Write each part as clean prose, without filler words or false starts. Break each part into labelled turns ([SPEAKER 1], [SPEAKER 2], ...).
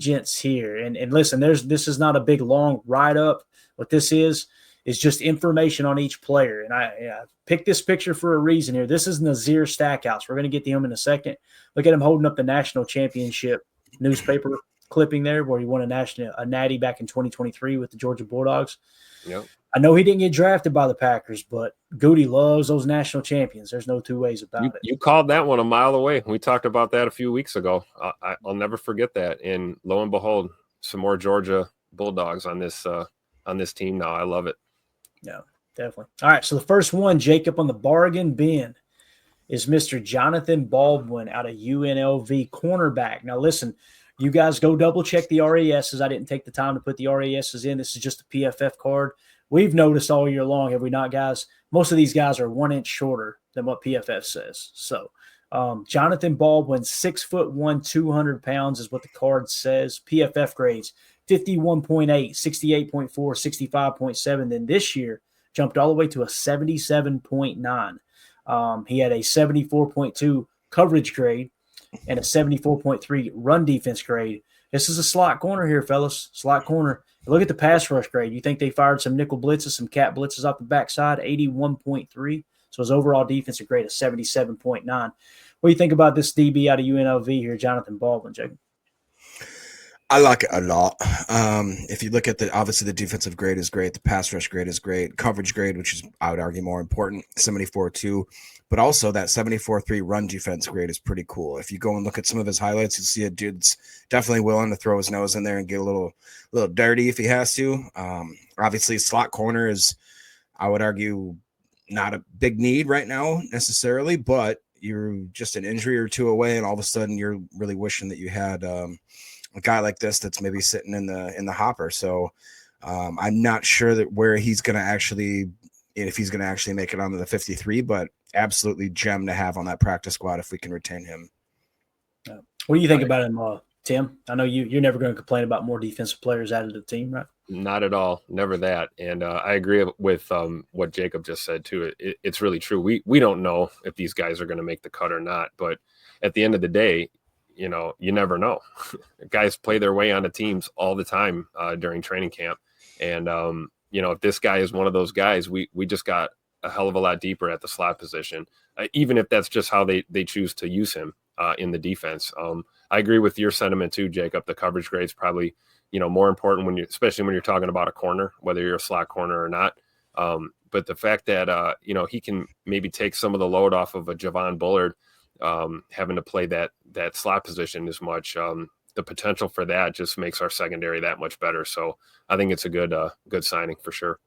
[SPEAKER 1] gents here. And listen, this is not a big, long write-up. What this is just information on each player. And I picked this picture for a reason here. This is Nazir Stackhouse. We're going to get to him in a second. Look at him holding up the national championship newspaper clipping there where he won a natty back in 2023 with the Georgia Bulldogs.
[SPEAKER 2] Yep.
[SPEAKER 1] I know he didn't get drafted by the Packers, but Goody loves those national champions. There's no two ways about it.
[SPEAKER 2] You called that one a mile away. We talked about that a few weeks ago. I'll never forget that. And lo and behold, some more Georgia Bulldogs on this team now. I love it.
[SPEAKER 1] Yeah, definitely. All right, so the first one, Jacob, on the bargain bin is Mr. Jonathan Baldwin out of UNLV, cornerback. Now, listen, you guys go double-check the RASs. I didn't take the time to put the RASs in. This is just a PFF card. We've noticed all year long, have we not, guys? Most of these guys are 1 inch shorter than what PFF says. So, Jonathan Baldwin, 6'1", 200 pounds is what the card says. PFF grades, 51.8, 68.4, 65.7. Then this year, jumped all the way to a 77.9. He had a 74.2 coverage grade and a 74.3 run defense grade. This is a slot corner here, fellas. Slot corner. Look at the pass rush grade. You think they fired some nickel blitzes, some cat blitzes off the backside, 81.3. So his overall defensive grade is 77.9. What do you think about this DB out of UNLV here, Jonathan Baldwin, Jacob?
[SPEAKER 3] I like it a lot. If you look at obviously the defensive grade is great. The pass rush grade is great. Coverage grade, which is, I would argue, more important, 74.2. But also that 74.3 run defense grade is pretty cool. If you go and look at some of his highlights, you'll see a dude's definitely willing to throw his nose in there and get a little dirty if he has to. Obviously, slot corner is, I would argue, not a big need right now necessarily, but you're just an injury or two away, and all of a sudden you're really wishing that you had a guy like this that's maybe sitting in the hopper. So I'm not sure that where he's going to actually, if he's going to actually make it onto the 53, but absolutely gem to have on that practice squad if we can retain him.
[SPEAKER 1] What do you think about him, Tim? I know you're never going to complain about more defensive players added to the team, right?
[SPEAKER 2] Not at all. Never that. And I agree with what Jacob just said, too. It's really true. We don't know if these guys are going to make the cut or not. But at the end of the day, you never know. Guys play their way onto teams all the time during training camp. And, if this guy is one of those guys, we just got a hell of a lot deeper at the slot position, even if that's just how they choose to use him in the defense. I agree with your sentiment too, Jacob. The coverage grade's probably, more important especially when you're talking about a corner, whether you're a slot corner or not. But the fact that, he can maybe take some of the load off of a Javon Bullard having to play that slot position as much, the potential for that just makes our secondary that much better. So I think it's a good signing for sure.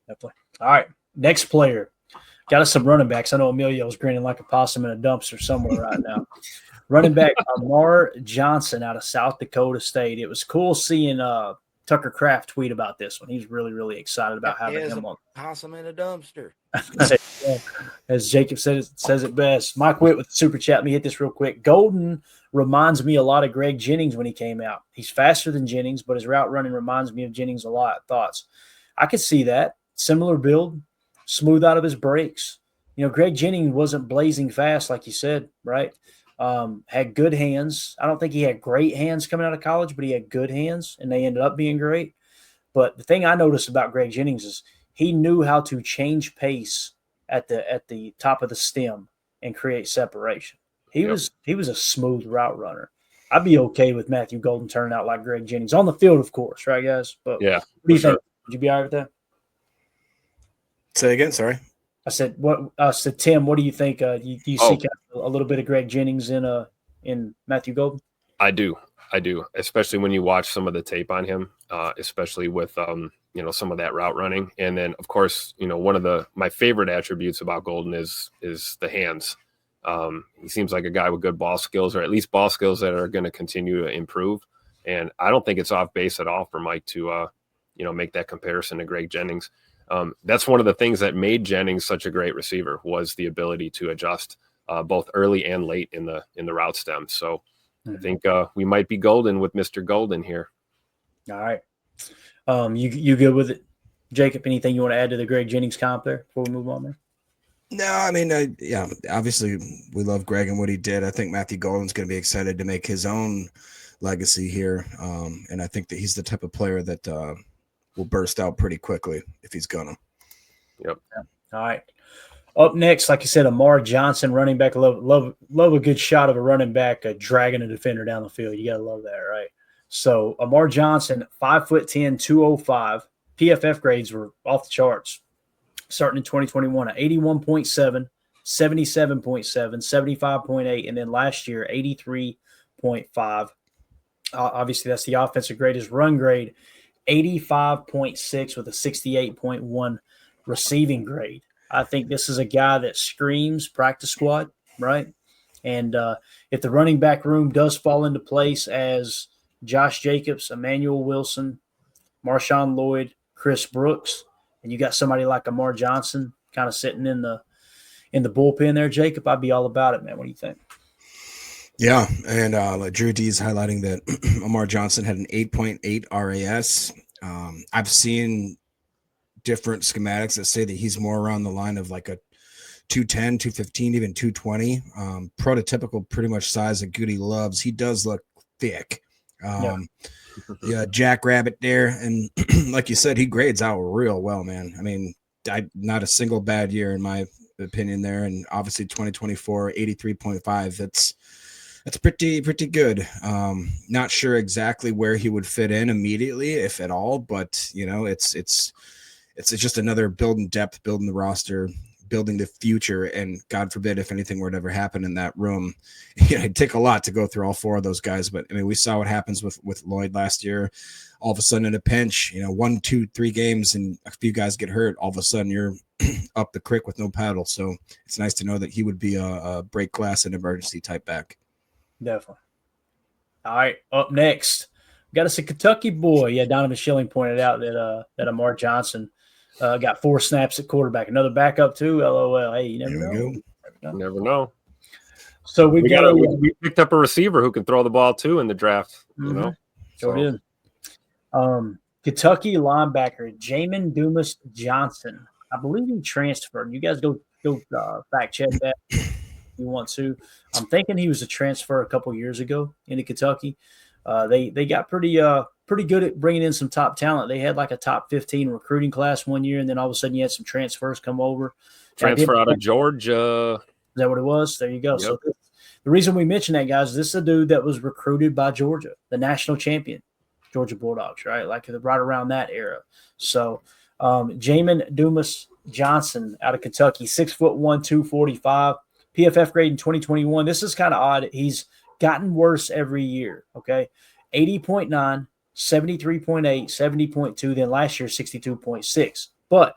[SPEAKER 1] Definitely. All right. Next player. Got us some running backs. I know Emilio's grinning like a possum in a dumpster somewhere right now. Running back Amar Johnson out of South Dakota State. It was cool seeing Tucker Kraft tweet about this one. He's really, really excited about having him on.
[SPEAKER 4] Possum in a dumpster.
[SPEAKER 1] As Jacob says it best. Mike Witt with the super chat. Let me hit this real quick. Golden reminds me a lot of Greg Jennings when he came out. He's faster than Jennings, but his route running reminds me of Jennings a lot. Thoughts? I could see that. Similar build, smooth out of his breaks. Greg Jennings wasn't blazing fast, like you said, right? Had good hands. I don't think he had great hands coming out of college, but he had good hands, and they ended up being great. But the thing I noticed about Greg Jennings is he knew how to change pace at the top of the stem and create separation. He was a smooth route runner. I'd be okay with Matthew Golden turning out like Greg Jennings on the field, of course, right, guys? But
[SPEAKER 2] yeah,
[SPEAKER 1] what do you think? Would you be all right with that?
[SPEAKER 3] Say again, sorry.
[SPEAKER 1] I said, Tim, what do you think? Do you see kind of a little bit of Greg Jennings in Matthew Golden?
[SPEAKER 2] I do, especially when you watch some of the tape on him, especially with some of that route running, and then of course one of my favorite attributes about Golden is the hands. He seems like a guy with good ball skills, or at least ball skills that are going to continue to improve. And I don't think it's off base at all for Mike to make that comparison to Greg Jennings. That's one of the things that made Jennings such a great receiver was the ability to adjust both early and late in the route stem. So I think we might be golden with Mr. Golden here.
[SPEAKER 1] All right. You good with it, Jacob? Anything you want to add to the Greg Jennings comp there before we move on there?
[SPEAKER 3] No, I mean, obviously we love Greg and what he did. I think Matthew Golden's going to be excited to make his own legacy here. And I think that he's the type of player that will burst out pretty quickly if he's gonna.
[SPEAKER 2] Yep.
[SPEAKER 1] All right. Up next, like I said, Amar Johnson, running back. Love a good shot of a running back dragging a defender down the field. You gotta love that, right? So Amar Johnson, 5'10", 205. PFF grades were off the charts. Starting in 2021, 81.7, 77.7, 75.8, and then last year 83.5. Obviously, that's the offensive grade. His run grade, 85.6 with a 68.1 receiving grade. I think this is a guy that screams practice squad, right? And if the running back room does fall into place as Josh Jacobs, Emmanuel Wilson, Marshawn Lloyd, Chris Brooks, and you got somebody like Amar Johnson kind of sitting in the bullpen there, Jacob, I'd be all about it, man. What do you think?
[SPEAKER 3] Yeah, and like Drew D is highlighting that Amar Johnson had an 8.8 RAS. I've seen different schematics that say that he's more around the line of like a 210, 215, even 220. Prototypical pretty much size that Goody loves. He does look thick. Yeah, Jackrabbit there. And like you said, he grades out real well, man. I mean, not a single bad year in my opinion there. And obviously 2024, 83.5. That's pretty good. Not sure exactly where he would fit in immediately, if at all, but you know, it's just another building depth, building the roster, building the future. And God forbid if anything were to ever happen in that room, it'd take a lot to go through all four of those guys. But I mean, we saw what happens with Lloyd last year. All of a sudden in a pinch, 1, 2, 3 games and a few guys get hurt. All of a sudden you're up the creek with no paddle. So it's nice to know that he would be a break glass and emergency type back.
[SPEAKER 1] Definitely. All right, up next, we got us a Kentucky boy. Yeah, Donovan Schilling pointed out that Amar Johnson got 4 snaps at quarterback. Another backup too. LOL. Hey, you never know.
[SPEAKER 2] Never know.
[SPEAKER 1] So we
[SPEAKER 2] picked up a receiver who can throw the ball too in the draft. You know,
[SPEAKER 1] so did. Kentucky linebacker Jamon Dumis Johnson. I believe he transferred. You guys go fact check that if you want to. I'm thinking he was a transfer a couple years ago into Kentucky. They got pretty good at bringing in some top talent. They had like a top 15 recruiting class one year, and then all of a sudden you had some transfers come over.
[SPEAKER 2] Transfer out of Georgia.
[SPEAKER 1] Is that what it was? There you go.
[SPEAKER 2] Yep.
[SPEAKER 1] So the reason we mention that, guys, this is a dude that was recruited by Georgia, the national champion, Georgia Bulldogs, right? Like right around that era. So Jamon Dumis Johnson out of Kentucky, 6'1", 245, PFF grade in 2021. This is kind of odd. He's gotten worse every year, okay? 80.9, 73.8, 70.2, then last year 62.6. But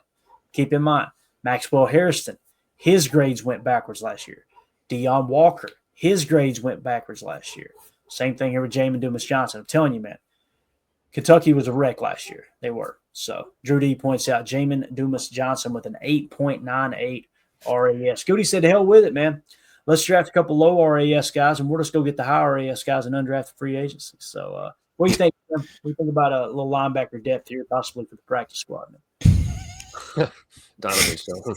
[SPEAKER 1] keep in mind, Maxwell Harrison, his grades went backwards last year. Deion Walker, his grades went backwards last year. Same thing here with Jamon Dumis Johnson. I'm telling you, man, Kentucky was a wreck last year. They were. So Drew D points out Jamon Dumis Johnson with an 8.98 RAS. Goody said, to hell with it, man. Let's draft a couple low RAS guys, and we'll just go get the high RAS guys and undrafted free agency. So what do you think? What do you think about a little linebacker depth here, possibly for the practice squad?
[SPEAKER 2] Donovan Schilling.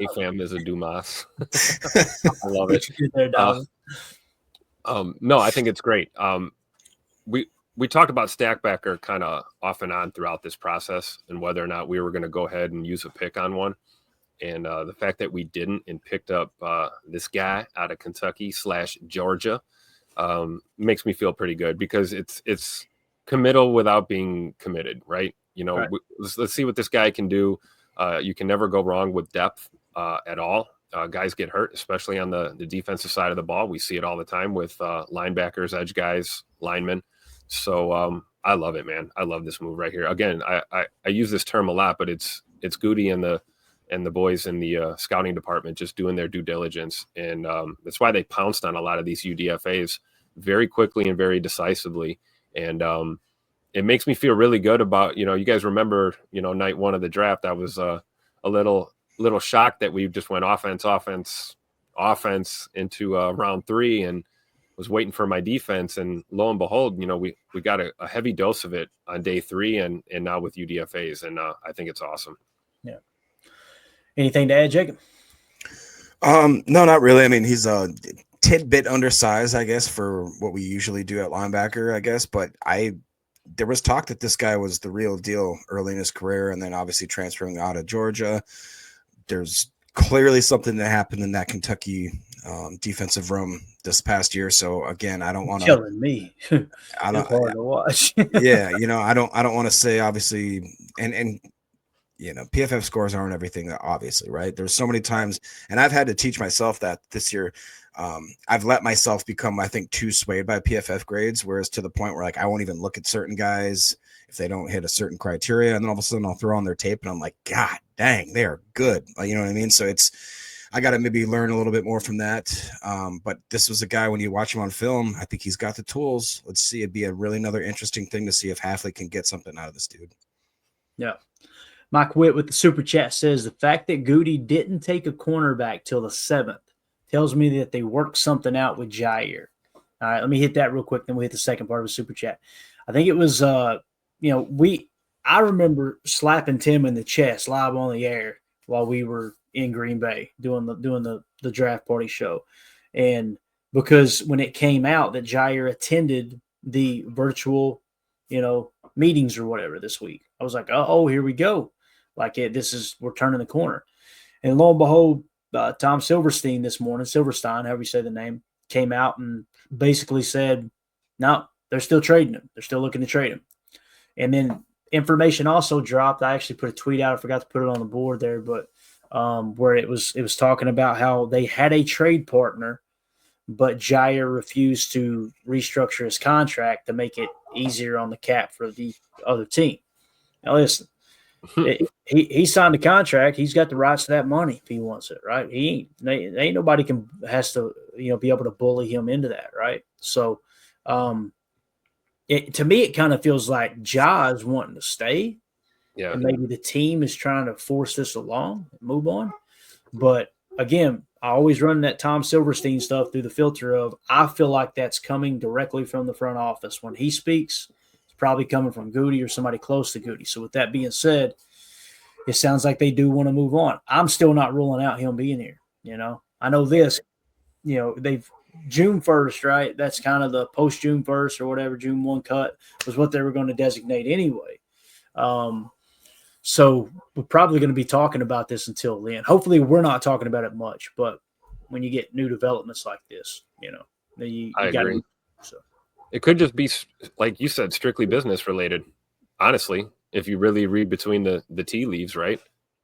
[SPEAKER 2] AFAM is a Dumas. I love it.
[SPEAKER 1] There,
[SPEAKER 2] no, I think it's great. We talked about Stackbacker kind of off and on throughout this process and whether or not we were going to go ahead and use a pick on one. And the fact that we didn't and picked up this guy out of Kentucky / Georgia makes me feel pretty good because it's committal without being committed, right?
[SPEAKER 1] Right.
[SPEAKER 2] Let's see what this guy can do. You can never go wrong with depth at all. Guys get hurt, especially on the defensive side of the ball. We see it all the time with linebackers, edge guys, linemen. So I love it, man. I love this move right here. Again, I use this term a lot, but it's Goody and the boys in the scouting department just doing their due diligence. And that's why they pounced on a lot of these UDFAs very quickly and very decisively. And it makes me feel really good about, you guys remember, night 1 of the draft, I was a little shocked that we just went offense into round 3 and was waiting for my defense. And lo and behold, we got a heavy dose of it on day 3 and now with UDFAs. And I think it's awesome.
[SPEAKER 1] Yeah. Anything to add, Jacob?
[SPEAKER 3] No, not really. I mean, he's tidbit undersized, I guess, for what we usually do at linebacker, I guess. But there was talk that this guy was the real deal early in his career, and then obviously transferring out of Georgia. There's clearly something that happened in that Kentucky defensive room this past year. So again, I don't want to
[SPEAKER 1] killing me.
[SPEAKER 3] I don't
[SPEAKER 1] hard to watch.
[SPEAKER 3] yeah, I don't want to say obviously and PFF scores aren't everything, obviously, right? There's so many times, and I've had to teach myself that this year. I've let myself become, I think, too swayed by PFF grades, whereas to the point where like I won't even look at certain guys if they don't hit a certain criteria, and then all of a sudden I'll throw on their tape and I'm like, God dang, they are good. Like, you know what I mean? So I got to maybe learn a little bit more from that. But this was a guy, when you watch him on film, I think he's got the tools. Let's see. It'd be another interesting thing to see if Halfley can get something out of this dude.
[SPEAKER 1] Yeah. Mike Witt with the super chat says the fact that Goody didn't take a cornerback till the 7th tells me that they worked something out with Jair. All right, let me hit that real quick, then we'll hit the second part of the super chat. I think it was, I remember slapping Tim in the chest live on the air while we were in Green Bay doing the draft party show, and because when it came out that Jair attended the virtual, meetings or whatever this week, I was like, oh, here we go. Like we're turning the corner. And lo and behold, Tom Silverstein, however you say the name, came out and basically said, no, they're still trading him. They're still looking to trade him. And then information also dropped. I actually put a tweet out. I forgot to put it on the board there, but where it was talking about how they had a trade partner, but Jair refused to restructure his contract to make it easier on the cap for the other team. Now, listen, he signed a contract. He's got the rights to that money if he wants it, right? Ain't nobody has to be able to bully him into that, right? So, to me, it kind of feels like Ja is wanting to stay, and maybe the team is trying to force this along, and move on. But again, I always run that Tom Silverstein stuff through the filter of I feel like that's coming directly from the front office. When he speaks, it's probably coming from Goody or somebody close to Goody. So with that being said, it sounds like they do want to move on. I'm still not ruling out him being here. I know this, they've June 1st, right? That's kind of the post June 1st or whatever, June 1 cut was what they were going to designate anyway. So we're probably going to be talking about this until then. Hopefully we're not talking about it much, but when you get new developments like this, you
[SPEAKER 2] I
[SPEAKER 1] got
[SPEAKER 2] agree.
[SPEAKER 1] So
[SPEAKER 2] it could just be, like you said, strictly business related. Honestly, if you really read between the tea leaves, right?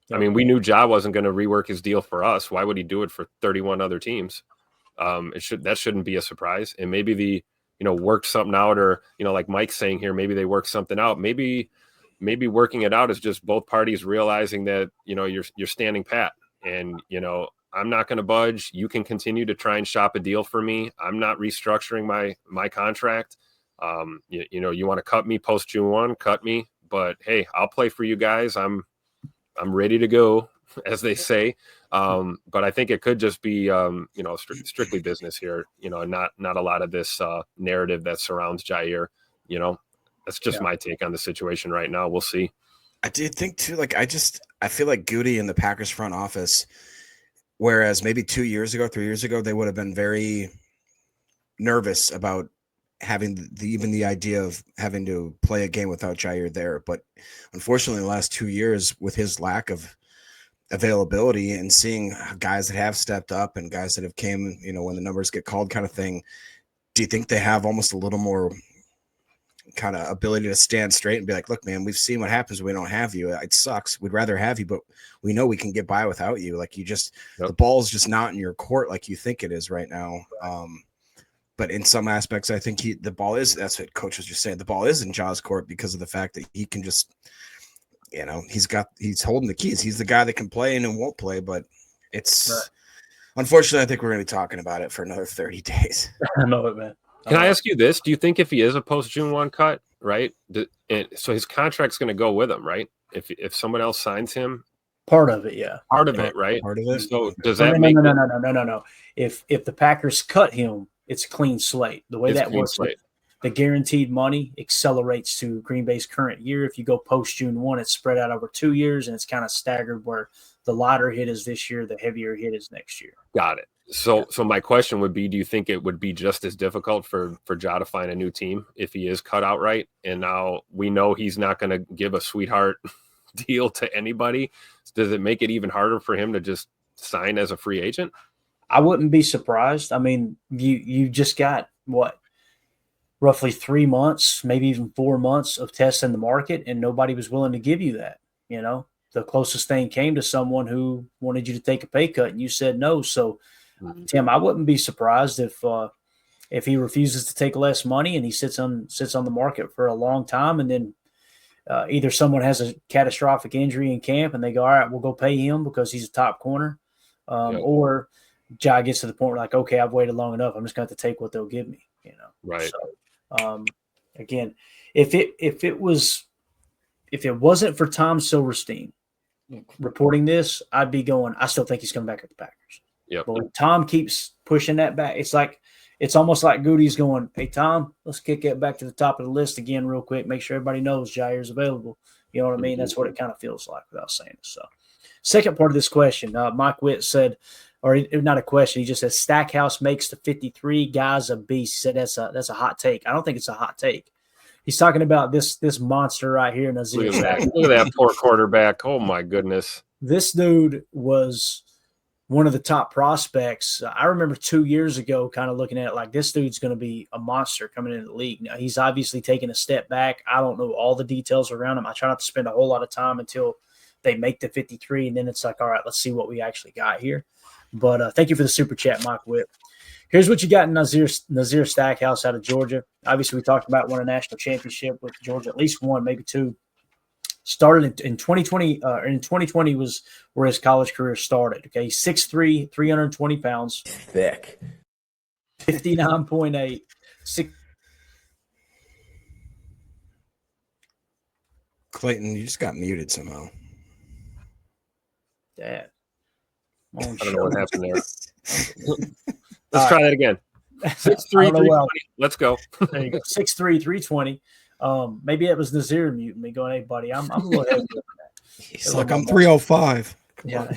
[SPEAKER 2] Yep. I mean, we knew Ja wasn't going to rework his deal for us. Why would he do it for 31 other teams? That shouldn't be a surprise. And maybe worked something out, or like Mike's saying here, maybe they worked something out. Maybe working it out is just both parties realizing that you're standing pat, and I'm not going to budge. You can continue to try and shop a deal for me. I'm not restructuring my contract. You want to cut me post June 1, cut me. But hey, I'll play for you guys. I'm ready to go, as they say. But I think it could just be strictly business here. Not a lot of this narrative that surrounds Jair. That's just my take on the situation right now. We'll see.
[SPEAKER 3] I did think too. Like I feel like Goody in the Packers front office, whereas maybe 2 years ago, 3 years ago, they would have been very nervous about having even the idea of having to play a game without Jair there. But unfortunately, the last 2 years, with his lack of availability and seeing guys that have stepped up and guys that have came, when the numbers get called kind of thing, do you think they have almost a little more kind of ability to stand straight and be like, look, man, we've seen what happens when we don't have you. It sucks. We'd rather have you, but we know we can get by without you. Like the ball's just not in your court like you think it is right now. But in some aspects, I think the ball is, that's what coach was just saying. The ball is in Ja's court because of the fact that he can just, he's holding the keys. He's the guy that can play and won't play, but unfortunately, I think we're going to be talking about it for another 30 days.
[SPEAKER 1] I know it, man.
[SPEAKER 2] Can I ask you this? Do you think if he is a post June 1 cut, right? So his contract's going to go with him, right? If someone else signs him,
[SPEAKER 1] part of it, yeah.
[SPEAKER 2] Part of it, right?
[SPEAKER 3] Part of it.
[SPEAKER 2] So does that make
[SPEAKER 1] no. If the Packers cut him, it's a clean slate. The way that works, the guaranteed money accelerates to Green Bay's current year. If you go post June 1, it's spread out over 2 years, and it's kind of staggered where the lighter hit is this year, the heavier hit is next year.
[SPEAKER 2] Got it. So my question would be, do you think it would be just as difficult for Ja to find a new team if he is cut outright? And now we know he's not going to give a sweetheart deal to anybody. Does it make it even harder for him to just sign as a free agent?
[SPEAKER 1] I wouldn't be surprised. I mean, you just got what, roughly 3 months, maybe even 4 months of testing the market, and nobody was willing to give you that. You know, the closest thing came to someone who wanted you to take a pay cut, and you said no. So, Tim, I wouldn't be surprised if he refuses to take less money and he sits on the market for a long time, and then either someone has a catastrophic injury in camp and they go, all right, we'll go pay him because he's a top corner, or Ja gets to the point where like, okay, I've waited long enough. I'm just going to have to take what they'll give me. You know,
[SPEAKER 2] right?
[SPEAKER 1] So, again, if it wasn't for Tom Silverstein reporting this, I'd be going, I still think he's coming back at the Packers.
[SPEAKER 2] Yep.
[SPEAKER 1] But when Tom keeps pushing that back, it's almost like Goody's going, hey, Tom, let's kick that back to the top of the list again real quick. Make sure everybody knows Jair's available. You know what I mean? That's what it kind of feels like without saying it. So, second part of this question, Mike Witt said, or not a question, he just says Stackhouse makes the 53 guys a beast. He said that's a hot take. I don't think it's a hot take. He's talking about this monster right here, Nazir.
[SPEAKER 2] Look at that poor quarterback. Oh, my goodness.
[SPEAKER 1] This dude was one of the top prospects. I remember 2 years ago kind of looking at it like this dude's going to be a monster coming into the league. Now, he's obviously taken a step back. I don't know all the details around him. I try not to spend a whole lot of time until they make the 53, and then it's like, all right, let's see what we actually got here. But thank you for the super chat, Mike Whip. Here's what you got in Nazir Stackhouse out of Georgia. Obviously, we talked about won a national championship with Georgia, at least one, maybe two. Started in 2020, in 2020 was where his college career started. Okay, 6'3", 320 pounds.
[SPEAKER 4] Thick.
[SPEAKER 1] 59.8.
[SPEAKER 3] Clayton, you just got muted somehow.
[SPEAKER 1] Dad.
[SPEAKER 2] I don't know what happened there. Let's try that again. 6'3", 320. Let's go.
[SPEAKER 1] There you go. 6'3", 320. Maybe it was Nazir muting me going, hey, buddy, I'm a little heavy.
[SPEAKER 3] He's like, I'm 305.
[SPEAKER 1] Yeah.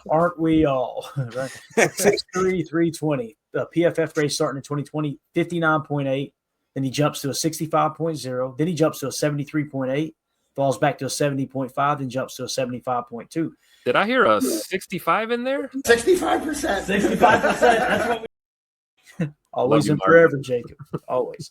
[SPEAKER 1] Aren't we all? Right. 6'3", 320. PFF grade starting in 2020, 59.8. Then he jumps to a 65.0. Then he jumps to a 73.8. Falls back to a 70.5. Then jumps to a 75.2.
[SPEAKER 2] Did I hear a 65 in there?
[SPEAKER 4] 65%. 65%. That's what we
[SPEAKER 1] always and forever, Jacob. Always.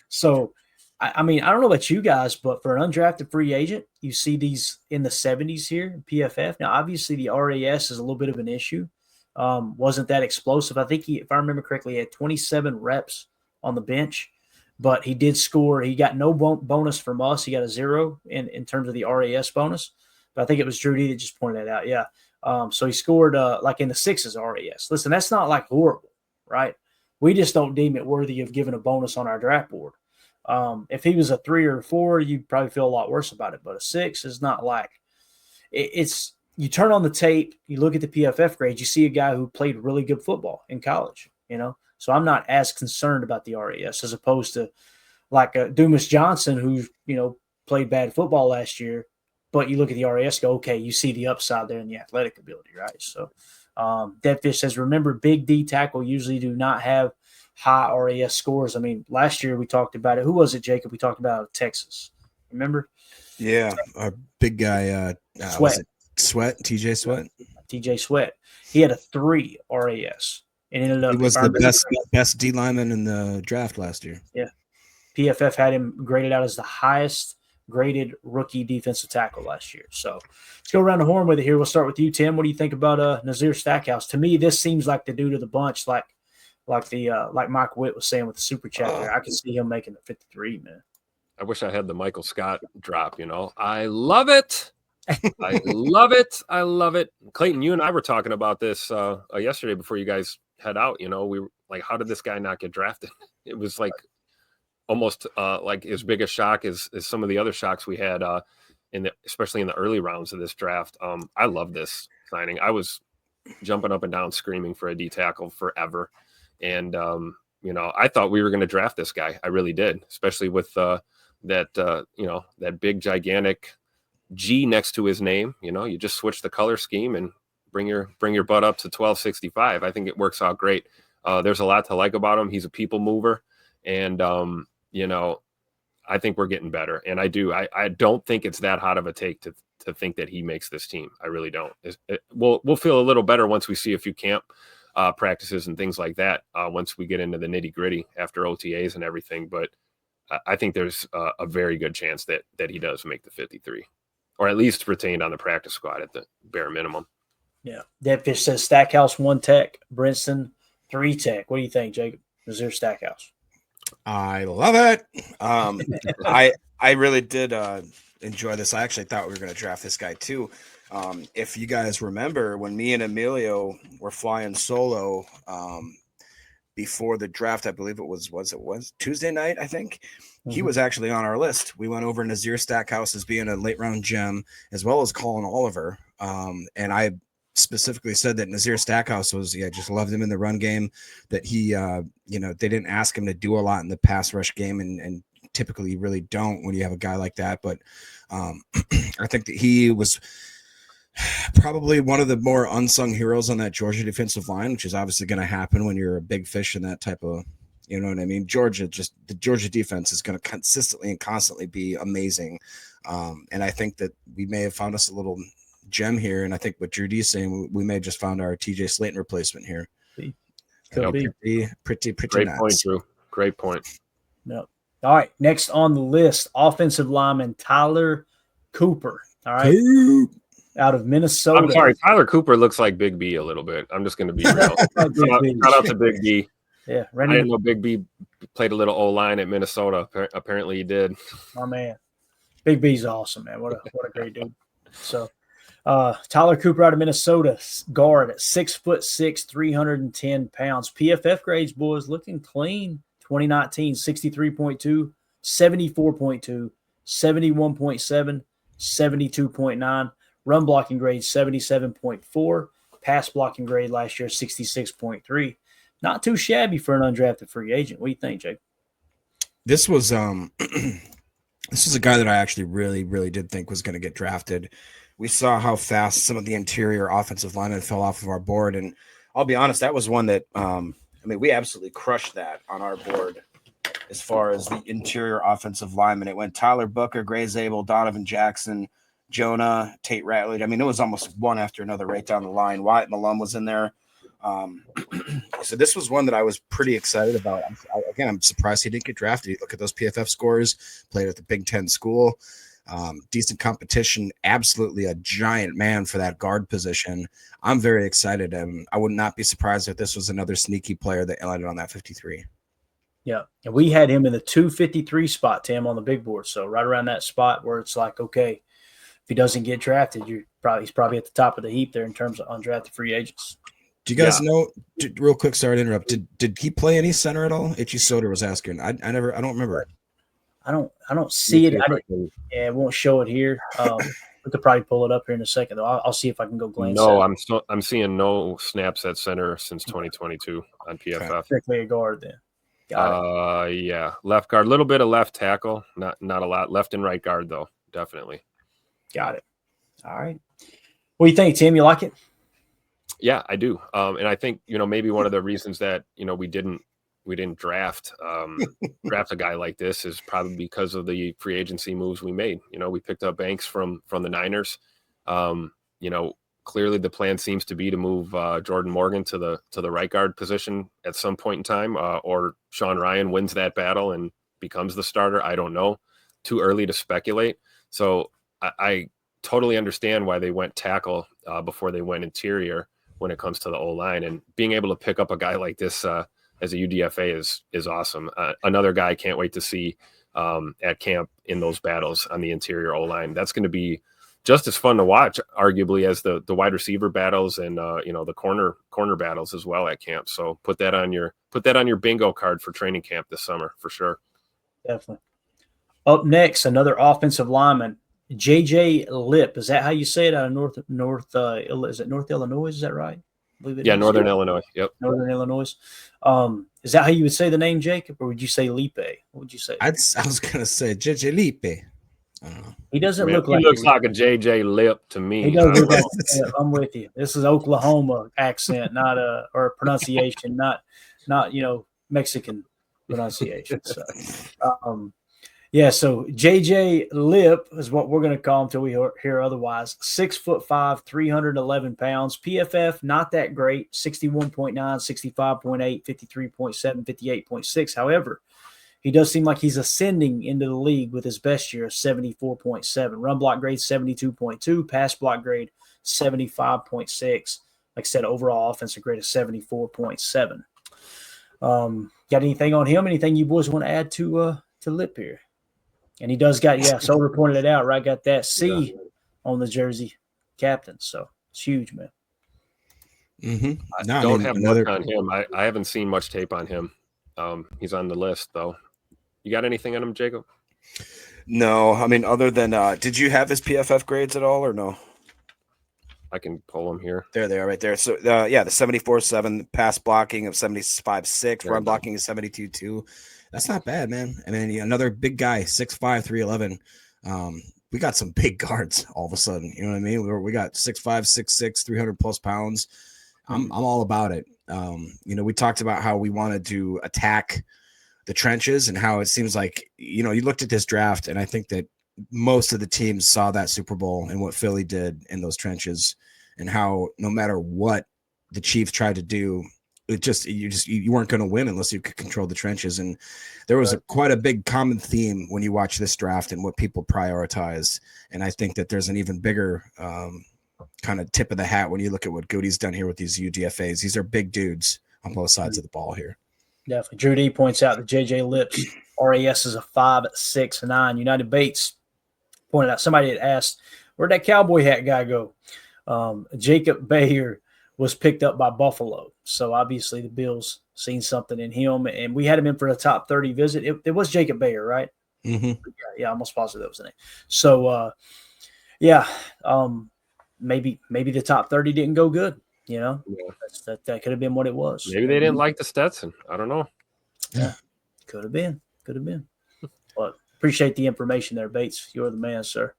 [SPEAKER 1] So, I mean, I don't know about you guys, but for an undrafted free agent, you see these in the 70s here in PFF. Now, obviously, the RAS is a little bit of an issue. Wasn't that explosive. I think if I remember correctly, he had 27 reps on the bench, but he did score. He got no bonus from us. He got a 0 in terms of the RAS bonus. But I think it was Drew D that just pointed that out. Yeah. So he scored like in the 6s RAS. Listen, that's not like horrible, right? We just don't deem it worthy of giving a bonus on our draft board. If he was a 3 or a 4, you'd probably feel a lot worse about it. But a 6 is not like it's. You turn on the tape, you look at the PFF grades, you see a guy who played really good football in college. You know, so I'm not as concerned about the RAS as opposed to like Dumis Johnson, who played bad football last year. But you look at the RAS, go, okay, you see the upside there in the athletic ability, right? So Deadfish says, remember, big D tackle usually do not have high RAS scores. I mean, last year we talked about it. Who was it, Jacob? We talked about Texas. Remember?
[SPEAKER 3] Yeah, our big guy, Sweat, TJ Sweat.
[SPEAKER 1] TJ Sweat. He had a 3 RAS. And ended up,
[SPEAKER 3] he was the best D lineman in the draft last year.
[SPEAKER 1] Yeah. PFF had him graded out as the highest graded rookie defensive tackle last year. So let's go around the horn with it here. We'll start with you, Tim. What do you think about Nazir Stackhouse? To me, this seems like the dude of the bunch, like Mike Witt was saying with the super chat there. I can see him making the 53, man.
[SPEAKER 2] I wish I had the Michael Scott drop, I love it. I love it. I love it. Clayton, you and I were talking about this yesterday before you guys head out. We were like, how did this guy not get drafted? It was like almost like as big a shock as some of the other shocks we had especially in the early rounds of this draft. I love this signing. I was jumping up and down screaming for a D tackle forever. And, I thought we were going to draft this guy. I really did, especially with that big, gigantic G next to his name. You just switch the color scheme and bring your butt up to 1265. I think it works out great. There's a lot to like about him. He's a people mover, and I think we're getting better. And I don't think it's that hot of a take to think that he makes this team. I really don't. We'll feel a little better once we see a few camp practices and things like that. Once we get into the nitty gritty after OTAs and everything, but I think there's a very good chance that he does make the 53, or at least retained on the practice squad at the bare minimum. Yeah.
[SPEAKER 1] Deadfish says Stackhouse 1 tech, Brinson 3 tech. What do you think, Jacob? Nazir Stackhouse.
[SPEAKER 3] I love it. I really did enjoy this. I actually thought we were going to draft this guy too. If you guys remember when me and Emilio were flying solo before the draft, I believe it was Tuesday night, I think. Mm-hmm. He was actually on our list. We went over Nazir Stackhouse as being a late round gem, as well as Colin Oliver. And I specifically said that Nazir Stackhouse was, just loved him in the run game, that he, they didn't ask him to do a lot in the pass rush game, and typically you really don't when you have a guy like that. But I think that he was probably one of the more unsung heroes on that Georgia defensive line, which is obviously going to happen when you're a big fish in that type of, you know what I mean? The Georgia defense is going to consistently and constantly be amazing. And I think that we may have found us a little gem here. And I think what Drew D is saying, we may have just found our TJ Slayton replacement here.
[SPEAKER 1] Could be.
[SPEAKER 3] Pretty
[SPEAKER 2] Great
[SPEAKER 3] nice.
[SPEAKER 2] point, Drew. Great point.
[SPEAKER 1] Yep. All right. Next on the list, offensive lineman Tyler Cooper. All right. Out of Minnesota.
[SPEAKER 2] I'm sorry, Tyler Cooper looks like Big B a little bit. I'm just going to be real. Shout out to Big B.
[SPEAKER 1] Yeah,
[SPEAKER 2] I didn't know Big B played a little O-line at Minnesota. Apparently he did.
[SPEAKER 1] Oh, man. Big B's awesome, man. What a great dude. So, Tyler Cooper out of Minnesota, guard at 6'6", 310 pounds. PFF grades, boys, looking clean. 2019, 63.2, 74.2, 71.7, 72.9. Run blocking grade 77.4. Pass blocking grade last year 66.3. Not too shabby for an undrafted free agent. What do you think, Jake?
[SPEAKER 3] This was this is a guy that I actually really, really did think was going to get drafted. We saw how fast some of the interior offensive linemen fell off of our board, and I'll be honest, that was one that we absolutely crushed that on our board as far as the interior offensive linemen. It went Tyler Booker, Gray Zabel, Donovan Jackson, Jonah, Tate Ratledge. It was almost one after another right down the line. Wyatt Malum was in there. So this was one that I was pretty excited about. I'm surprised he didn't get drafted. You look at those PFF scores, played at the Big Ten school, decent competition, absolutely a giant man for that guard position. I'm very excited, and I would not be surprised if this was another sneaky player that landed on that 53.
[SPEAKER 1] Yeah, and we had him in the 253 spot, Tim, on the big board. So right around that spot where it's like, okay, if he doesn't get drafted, he's probably at the top of the heap there in terms of undrafted free agents.
[SPEAKER 3] Do you guys know? Real quick, sorry to interrupt. Did he play any center at all? Itchy Soda was asking. I don't remember.
[SPEAKER 1] I don't see it. It won't show it here. We could probably pull it up here in a second, though. I'll see if I can go glance.
[SPEAKER 2] No, I'm seeing no snaps at center since 2022 on PFF.
[SPEAKER 1] Okay. Strictly a guard then. Got it.
[SPEAKER 2] Yeah, left guard, a little bit of left tackle, not a lot. Left and right guard though, definitely.
[SPEAKER 1] Got it. All right. What do you think, Tim? You like it?
[SPEAKER 2] Yeah, I do. And I think, maybe one of the reasons that, we didn't draft a guy like this is probably because of the free agency moves we made. We picked up Banks from the Niners. Clearly the plan seems to be to move Jordan Morgan to the right guard position at some point in time, or Sean Ryan wins that battle and becomes the starter. I don't know. Too early to speculate. So I totally understand why they went tackle before they went interior when it comes to the O-line, and being able to pick up a guy like this as a UDFA is awesome. Another guy I can't wait to see at camp in those battles on the interior O-line. That's going to be just as fun to watch, arguably, as the wide receiver battles and the corner battles as well at camp. So put that on your bingo card for training camp this summer for sure.
[SPEAKER 1] Definitely. Up next, another offensive lineman, JJ Lipe. Is that how you say it? Out of North? Is it North Illinois? Is that right?
[SPEAKER 2] Northern Illinois. Yep.
[SPEAKER 1] Northern Illinois. Is that how you would say the name, Jacob, or would you say Lipe? What would you say?
[SPEAKER 3] I was gonna say JJ Lipe. I don't know.
[SPEAKER 1] He doesn't
[SPEAKER 2] Man,
[SPEAKER 1] look
[SPEAKER 2] he
[SPEAKER 1] like
[SPEAKER 2] looks like a JJ Lip to me.
[SPEAKER 1] He does look like I'm with you. This is Oklahoma accent, not or pronunciation, not Mexican pronunciation. So, so JJ Lip is what we're going to call him until we hear otherwise. 6'5", 311 pounds. PFF not that great. 61.9, 65.8, 53.7, 58.6. However, he does seem like he's ascending into the league with his best year of 74.7. Run block grade 72.2. Pass block grade 75.6. Like I said, overall offensive grade of 74.7. Got anything on him? Anything you boys want to add to Lip here? And he does got, Solder pointed it out, right? Got that C on the jersey, captain. So it's huge, man.
[SPEAKER 3] Mm-hmm.
[SPEAKER 2] I don't have much on him. I haven't seen much tape on him. He's on the list, though. You got anything on him, Jacob?
[SPEAKER 3] No, I mean, other than did you have his PFF grades at all or no?
[SPEAKER 2] I can pull them here.
[SPEAKER 3] There they are right there. So, the 74.7, pass blocking of 75.6, run blocking of 72.2. That's not bad, man. I mean, another big guy, 6'5", 311. We got some big guards all of a sudden. You know what I mean? We got 6'5", 6'6", 300-plus pounds. I'm all about it. We talked about how we wanted to attack the trenches and how it seems like, you looked at this draft, and I think that most of the teams saw that Super Bowl and what Philly did in those trenches and how no matter what the Chiefs tried to do, you weren't going to win unless you could control the trenches. And there was quite a big common theme when you watch this draft and what people prioritize. And I think that there's an even bigger kind of tip of the hat when you look at what Goody's done here with these UDFAs. These are big dudes on both sides of the ball here.
[SPEAKER 1] Definitely. Drew D points out that JJ Lips RAS is a 5'6'9". United Bates pointed out, somebody had asked, where'd that cowboy hat guy go? Jacob Bayer was picked up by Buffalo. So obviously the Bills seen something in him, and we had him in for a top 30 visit. It was Jacob Bayer, right?
[SPEAKER 3] Mm-hmm.
[SPEAKER 1] Yeah, almost positive that was the name. So, maybe the top 30 didn't go good. That could have been what it was.
[SPEAKER 2] Maybe they didn't like the Stetson. I don't know.
[SPEAKER 1] Yeah, could have been. But appreciate the information there, Bates. You're the man, sir.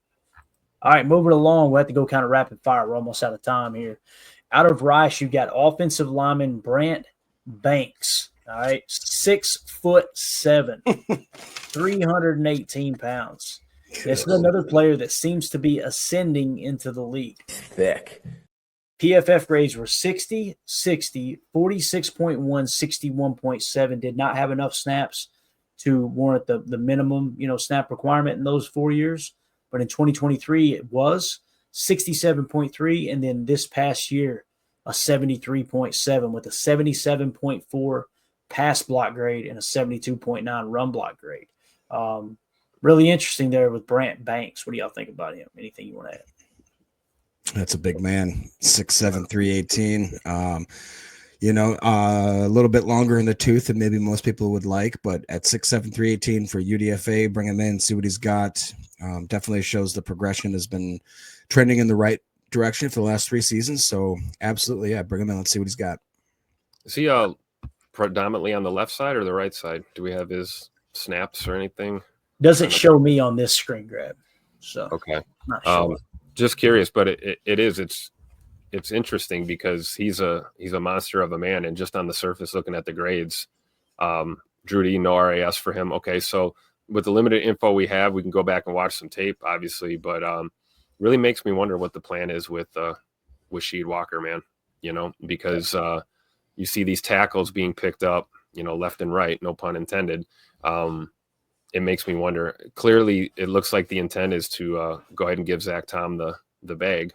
[SPEAKER 1] All right, moving along. We have to go kind of rapid fire. We're almost out of time here. Out of Rice, you got offensive lineman Brandt Banks. All right, 6'7", 318 pounds. This is another player that seems to be ascending into the league.
[SPEAKER 4] Thick.
[SPEAKER 1] PFF grades were 60, 60, 46.1, 61.7. Did not have enough snaps to warrant the minimum, snap requirement in those 4 years. But in 2023, it was 67.3. And then this past year, a 73.7 with a 77.4 pass block grade and a 72.9 run block grade. Really interesting there with Brandt Banks. What do y'all think about him? Anything you want to add?
[SPEAKER 3] That's a big man, 6'7", 318. A little bit longer in the tooth than maybe most people would like, but at 6'7", 318 for UDFA, bring him in, see what he's got. Definitely shows the progression has been trending in the right direction for the last 3 seasons. So absolutely, bring him in. Let's see what he's got.
[SPEAKER 2] Is he predominantly on the left side or the right side? Do we have his snaps or anything?
[SPEAKER 1] Doesn't show me on this screen grab. So
[SPEAKER 2] okay,
[SPEAKER 1] not sure.
[SPEAKER 2] Just curious, but it's interesting because he's a monster of a man, and just on the surface, looking at the grades, Drew D, no RAS for him. Okay, so with the limited info we have, we can go back and watch some tape, obviously, but really makes me wonder what the plan is with Sheed Walker, man. Because you see these tackles being picked up, left and right, no pun intended. It makes me wonder. Clearly, it looks like the intent is to go ahead and give Zach Tom the bag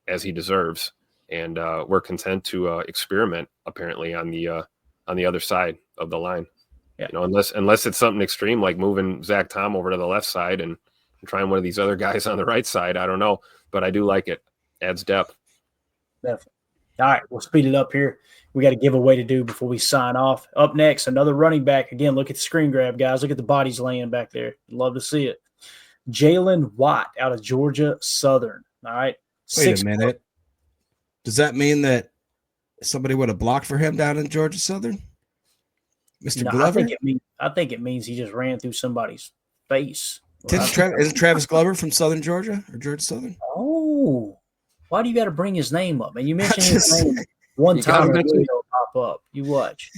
[SPEAKER 2] as he deserves, and we're content to experiment apparently on the other side of the line.
[SPEAKER 1] Yeah.
[SPEAKER 2] Unless it's something extreme like moving Zach Tom over to the left side and trying one of these other guys on the right side. I don't know, but I do like it. Adds depth.
[SPEAKER 1] Definitely. All right, we'll speed it up here. We got a giveaway to do before we sign off. Up next, another running back. Again, look at the screen grab, guys. Look at the bodies laying back there. Love to see it. Jaylen Watt out of Georgia Southern. All right.
[SPEAKER 3] Wait a minute. Does that mean that somebody would have blocked for him down in Georgia Southern? Mr. Glover?
[SPEAKER 1] I think it means he just ran through somebody's face.
[SPEAKER 3] Isn't Travis Glover from Southern Georgia or Georgia Southern?
[SPEAKER 1] Oh, why do you got to bring his name up? And you mentioned his name one time, and Emilio pop up. You watch.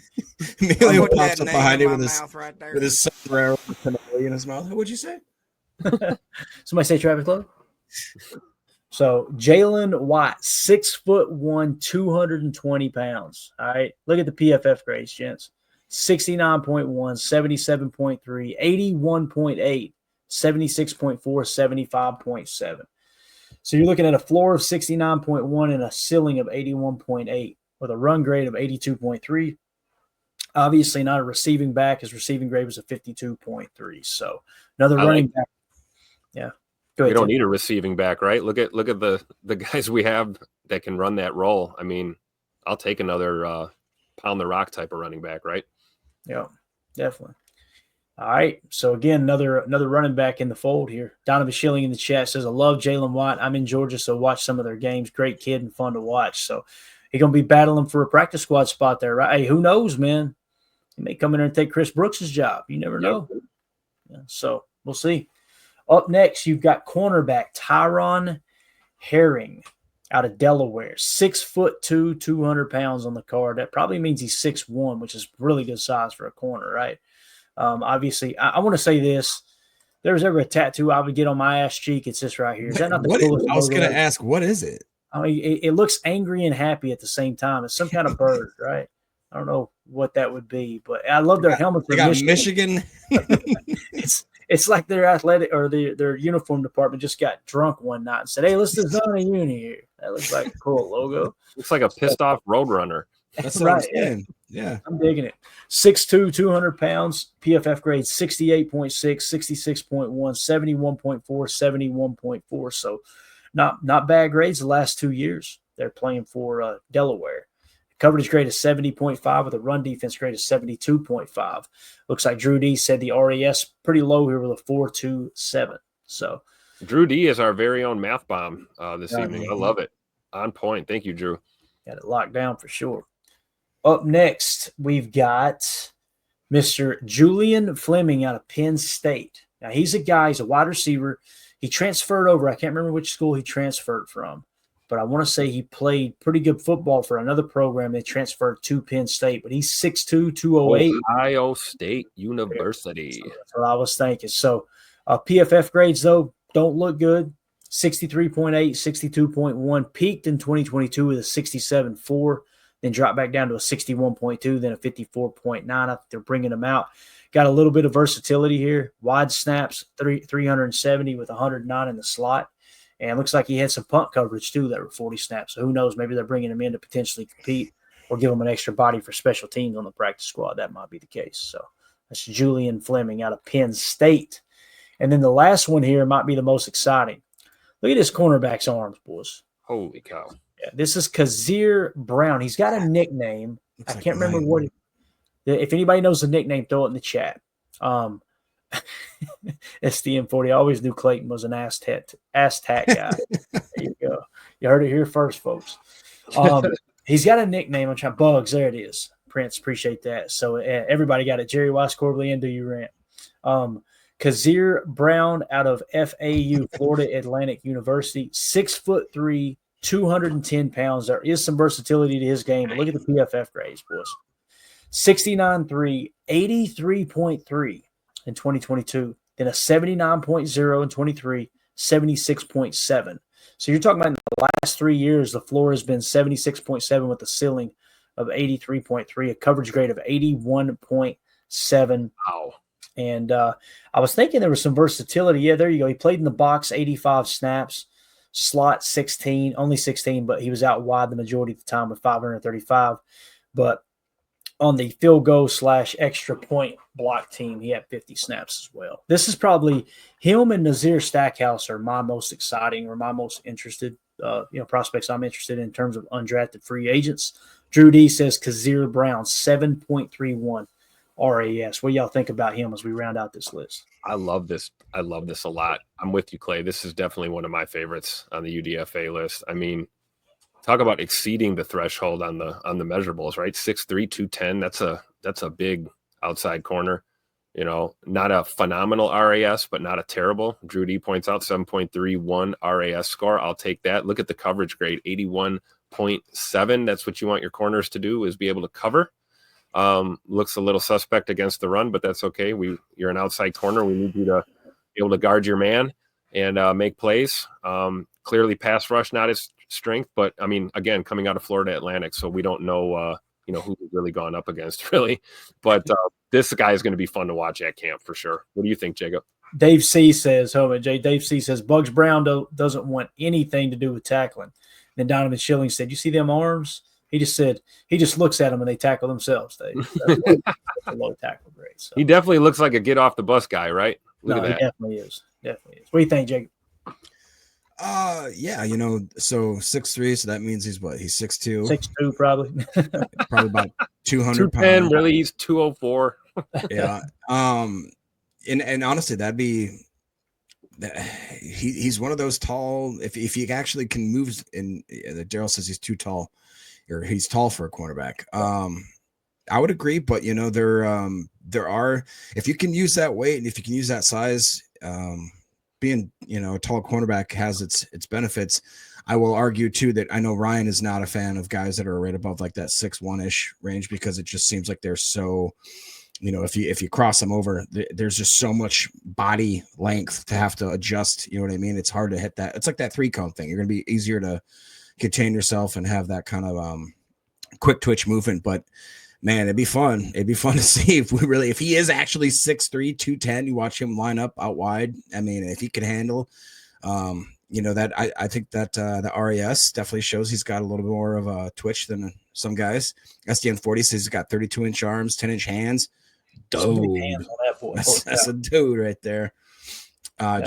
[SPEAKER 3] Emilio pops up behind him with his sombrero in his mouth. What'd you say?
[SPEAKER 1] Somebody say Travis Glover. So Jaylen Watt, 6'1", 220 pounds. All right, look at the PFF grades, gents. 69.1, 77.3, 81.8, 76.4, 75.7. So you're looking at a floor of 69.1 and a ceiling of 81.8 with a run grade of 82.3. Obviously not a receiving back. His receiving grade was a 52.3. So another running back. Yeah. Go ahead,
[SPEAKER 2] we don't need a receiving back, right? Look at the guys we have that can run that role. I mean, I'll take another pound the rock type of running back, right?
[SPEAKER 1] Yeah, definitely. All right. So again, another running back in the fold here. Donovan Schilling in the chat says, I love Jaylen Watt. I'm in Georgia, so watch some of their games. Great kid and fun to watch. So he's going to be battling for a practice squad spot there, right? Hey, who knows, man? He may come in there and take Chris Brooks' job. You never know. Yeah, so we'll see. Up next, you've got cornerback Tyron Herring out of Delaware. 6'2", 200 pounds on the card. That probably means he's 6'1", which is really good size for a corner, right? Obviously, I want to say this. If there was ever a tattoo I would get on my ass cheek, it's this right here. Is that not the coolest?
[SPEAKER 3] I was going to ask, what is it?
[SPEAKER 1] I mean, it looks angry and happy at the same time. It's some kind of bird, right? I don't know what that would be, but I love their helmets.
[SPEAKER 3] They got Michigan.
[SPEAKER 1] It's like their athletic or their uniform department just got drunk one night and said, "Hey, let's design a uni here." That looks like a cool logo.
[SPEAKER 2] Looks like a pissed off Roadrunner.
[SPEAKER 3] That's right. Yeah,
[SPEAKER 1] I'm digging it. 6'2", 200 pounds. PFF grade 68.6, 66.1, 71.4, 71.4. So not bad grades the last 2 years. They're playing for Delaware. Coverage grade is 70.5 with a run defense grade of 72.5. Looks like Drew D said the RAS pretty low here with a 4.27. So
[SPEAKER 2] Drew D is our very own math bomb this evening. I love it. On point. Thank you, Drew.
[SPEAKER 1] Got it locked down for sure. Up next, we've got Mr. Julian Fleming out of Penn State. Now, he's a wide receiver. He transferred over. I can't remember which school he transferred from, but I want to say he played pretty good football for another program. They transferred to Penn State, but he's 6'2", 208.
[SPEAKER 2] Ohio State University.
[SPEAKER 1] That's what I was thinking. So PFF grades, though, don't look good. 63.8, 62.1. Peaked in 2022 with a 67.4. Then dropped back down to a 61.2, then a 54.9. I think they're bringing him out. Got a little bit of versatility here. Wide snaps, 370 with 109 in the slot. And it looks like he had some punt coverage, too, that were 40 snaps. So who knows? Maybe they're bringing him in to potentially compete or give him an extra body for special teams on the practice squad. That might be the case. So that's Julian Fleming out of Penn State. And then the last one here might be the most exciting. Look at this cornerback's arms, boys.
[SPEAKER 2] Holy cow.
[SPEAKER 1] Yeah, this is Kazir Brown. He's got a nickname. I can't remember what – if anybody knows the nickname, throw it in the chat. SDM40. I always knew Clayton was an ass tat guy. There you go. You heard it here first, folks. He's got a nickname. I'm trying – Bugs. There it is. Prince, appreciate that. So everybody got it. Jerry Weiss, Corbly, and Do You Rant. Kazir Brown out of FAU, Florida Atlantic University, 6'3", 210 pounds. There is some versatility to his game, but look at the PFF grades, boys. 69.3, 83.3 in 2022, then a 79.0 in 23, 76.7. So you're talking about in the last 3 years, the floor has been 76.7 with a ceiling of 83.3, a coverage grade of 81.7.
[SPEAKER 2] Wow.
[SPEAKER 1] And I was thinking there was some versatility. Yeah, there you go. He played in the box 85 snaps, slot 16, only 16, but he was out wide the majority of the time with 535. But on the field goal / extra point block team, he had 50 snaps as well. This is probably him and Nazir Stackhouse are my most exciting or my most interested prospects I'm interested in terms of undrafted free agents. Drew D says Kazir Brown, 7.31. RAS. What do y'all think about him as we round out this list?
[SPEAKER 2] I love this. I love this a lot. I'm with you, Clay. This is definitely one of my favorites on the UDFA list. I mean, talk about exceeding the threshold on the measurables, right? 6'3", 210. That's a big outside corner. Not a phenomenal RAS, but not a terrible. Drew D points out 7.31 RAS score. I'll take that. Look at the coverage grade, 81.7. That's what you want your corners to do, is be able to cover. Looks a little suspect against the run, but that's okay. You're an outside corner. We need you to be able to guard your man and make plays. Clearly pass rush, not his strength, but I mean, again, coming out of Florida Atlantic, so we don't know, who we've really gone up against, really. But this guy is going to be fun to watch at camp for sure. What do you think, Jacob?
[SPEAKER 1] Dave C says, Dave C says, Bugs Brown doesn't want anything to do with tackling. Then Donovan Schilling said, you see them arms? He just said he just looks at them and they tackle themselves, Dave. That's a low tackle grade. So.
[SPEAKER 2] He definitely looks like a get off the bus guy, right? Look at that.
[SPEAKER 1] He definitely is. Definitely is. What do you think, Jacob?
[SPEAKER 3] Yeah, so 6'3", so that means he's what? He's 6'2".
[SPEAKER 1] 6'2", probably.
[SPEAKER 3] Probably about 200
[SPEAKER 2] 210,
[SPEAKER 3] pounds.
[SPEAKER 2] really, he's 204.
[SPEAKER 3] Yeah. And honestly, he's one of those tall. If he actually can move, and Daryl says he's too tall, or he's tall for a cornerback. I would agree, but there are, if you can use that weight and if you can use that size, being a tall cornerback has its benefits. I will argue too that I know Ryan is not a fan of guys that are right above like that 6'1" range, because it just seems like they're so, if you cross them over, there's just so much body length to have to adjust. You know what I mean? It's hard to hit that. It's like that 3-cone thing. You're going to be easier to contain yourself and have that kind of quick twitch movement. But man, it'd be fun. It'd be fun to see if he is actually 6'3", 210. You watch him line up out wide. I mean, if he can handle, that I think that the RAS definitely shows he's got a little bit more of a twitch than some guys. SDN 40 says he's got 32-inch arms, 10-inch hands. Dude, that's a dude right there.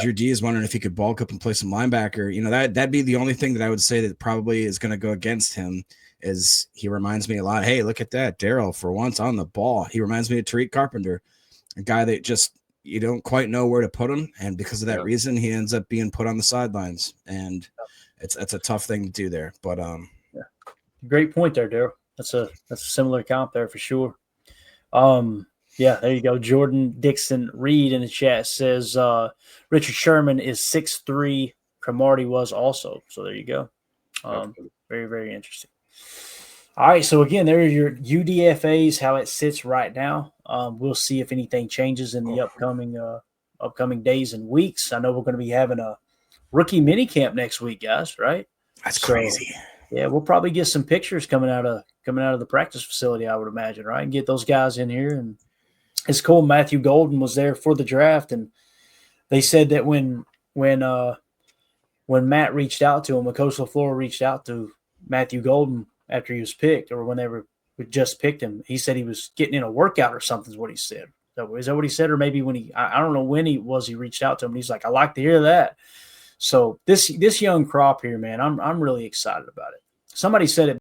[SPEAKER 3] Drew D is wondering if he could bulk up and play some linebacker. That'd be the only thing that I would say that probably is going to go against him. Is he reminds me a lot. Hey, look at that. Daryl, for once on the ball. He reminds me of Tariq Carpenter, a guy that just, you don't quite know where to put him. And because of that reason, he ends up being put on the sidelines. And it's a tough thing to do there. But
[SPEAKER 1] great point there, Daryl. That's a similar comp there for sure. There you go. Jordan Dixon Reed in the chat says Richard Sherman is 6'3". Cromartie was also. So there you go. Very, very interesting. All right, so again, there are your UDFAs, how it sits right now. We'll see if anything changes in the upcoming days and weeks. I know we're going to be having a rookie minicamp next week, guys, right?
[SPEAKER 3] That's crazy.
[SPEAKER 1] Yeah, we'll probably get some pictures coming out of the practice facility, I would imagine, right? And get those guys in here. And it's cool. Matthew Golden was there for the draft, and they said that when Matt reached out to him, when Coach LaFleur reached out to Matthew Golden after he was picked, or when they just picked him, he said he was getting in a workout or something is what he said. Is that what he said? Or maybe when I don't know when he reached out to him. He's like, I like to hear that. So this young crop here, man, I'm really excited about it. Somebody said it